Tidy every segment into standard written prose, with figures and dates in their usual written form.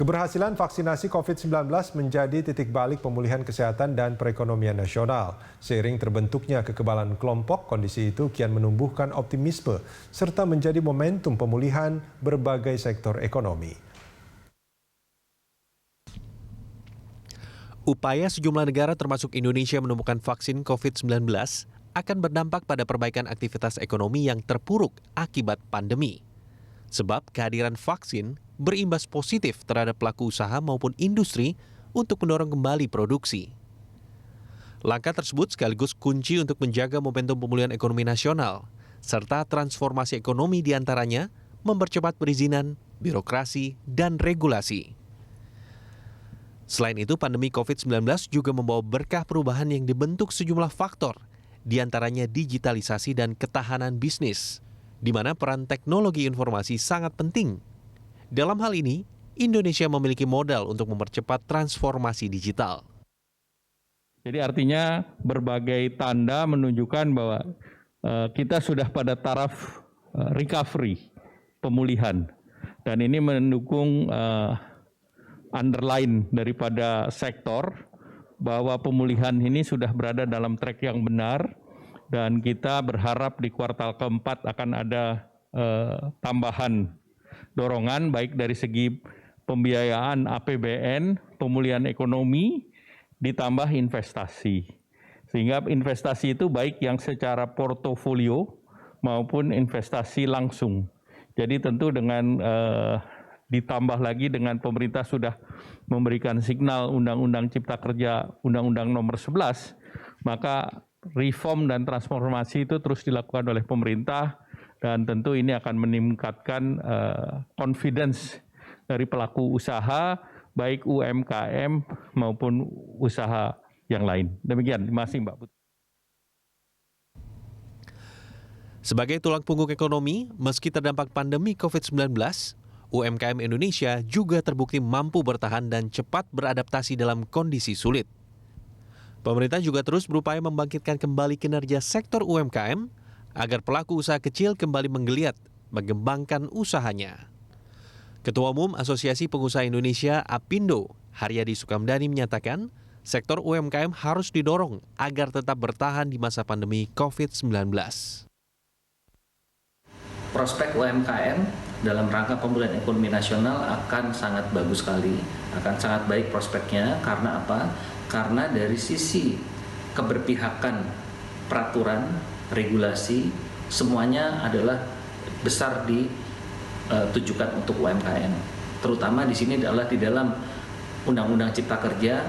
Keberhasilan vaksinasi COVID-19 menjadi titik balik pemulihan kesehatan dan perekonomian nasional. Seiring terbentuknya kekebalan kelompok, kondisi itu kian menumbuhkan optimisme serta menjadi momentum pemulihan berbagai sektor ekonomi. Upaya sejumlah negara termasuk Indonesia menemukan vaksin COVID-19 akan berdampak pada perbaikan aktivitas ekonomi yang terpuruk akibat pandemi. Sebab kehadiran vaksin berimbas positif terhadap pelaku usaha maupun industri untuk mendorong kembali produksi. Langkah tersebut sekaligus kunci untuk menjaga momentum pemulihan ekonomi nasional, serta transformasi ekonomi diantaranya mempercepat perizinan, birokrasi, dan regulasi. Selain itu, pandemi COVID-19 juga membawa berkah perubahan yang dibentuk sejumlah faktor, diantaranya digitalisasi dan ketahanan bisnis, di mana peran teknologi informasi sangat penting. Dalam hal ini, Indonesia memiliki modal untuk mempercepat transformasi digital. Jadi artinya berbagai tanda menunjukkan bahwa kita sudah pada taraf recovery, pemulihan. Dan ini mendukung underline daripada sektor bahwa pemulihan ini sudah berada dalam track yang benar dan kita berharap di kuartal keempat akan ada tambahan dorongan baik dari segi pembiayaan APBN, pemulihan ekonomi, ditambah investasi. Sehingga investasi itu baik yang secara portofolio maupun investasi langsung. Jadi tentu dengan ditambah lagi dengan pemerintah sudah memberikan signal Undang-Undang Cipta Kerja, Undang-Undang Nomor 11, maka reform dan transformasi itu terus dilakukan oleh pemerintah dan tentu ini akan meningkatkan confidence dari pelaku usaha, baik UMKM maupun usaha yang lain. Demikian, terima kasih Mbak Putri. Sebagai tulang punggung ekonomi, meski terdampak pandemi COVID-19, UMKM Indonesia juga terbukti mampu bertahan dan cepat beradaptasi dalam kondisi sulit. Pemerintah juga terus berupaya membangkitkan kembali kinerja sektor UMKM agar pelaku usaha kecil kembali menggeliat, mengembangkan usahanya. Ketua Umum Asosiasi Pengusaha Indonesia APindo, Haryadi Sukamdhani menyatakan, sektor UMKM harus didorong agar tetap bertahan di masa pandemi COVID-19. Prospek UMKM dalam rangka pemulihan ekonomi nasional akan sangat bagus sekali, akan sangat baik prospeknya. Karena apa? Karena dari sisi keberpihakan peraturan, regulasi, semuanya adalah besar ditujukan untuk UMKM. Terutama di sini adalah di dalam Undang-Undang Cipta Kerja,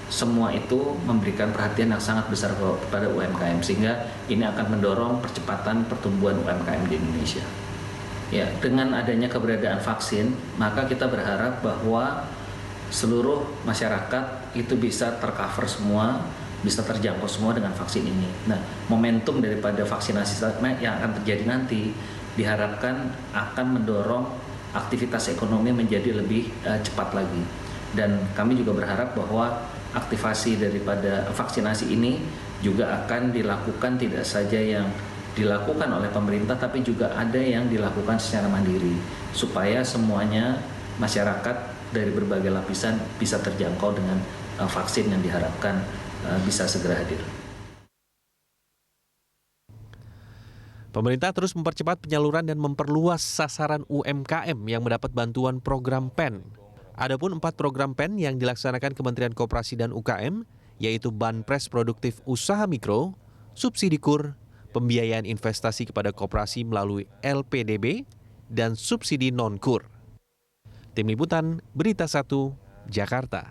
semua itu memberikan perhatian yang sangat besar kepada UMKM, sehingga ini akan mendorong percepatan pertumbuhan UMKM di Indonesia. Ya, dengan adanya keberadaan vaksin, maka kita berharap bahwa seluruh masyarakat itu bisa tercover semua, bisa terjangkau semua dengan vaksin ini. Nah, momentum daripada vaksinasi yang akan terjadi nanti diharapkan akan mendorong aktivitas ekonomi menjadi lebih cepat lagi. Dan kami juga berharap bahwa aktivasi daripada vaksinasi ini juga akan dilakukan tidak saja yang dilakukan oleh pemerintah, tapi juga ada yang dilakukan secara mandiri, supaya semuanya masyarakat dari berbagai lapisan bisa terjangkau dengan vaksin yang diharapkan bisa segera hadir. Pemerintah terus mempercepat penyaluran dan memperluas sasaran UMKM yang mendapat bantuan program PEN. Adapun 4 program PEN yang dilaksanakan Kementerian Koperasi dan UKM, yaitu Banpres Produktif Usaha Mikro, subsidi KUR, pembiayaan investasi kepada koperasi melalui LPDB, dan subsidi non-KUR. Tim Liputan, Berita 1, Jakarta.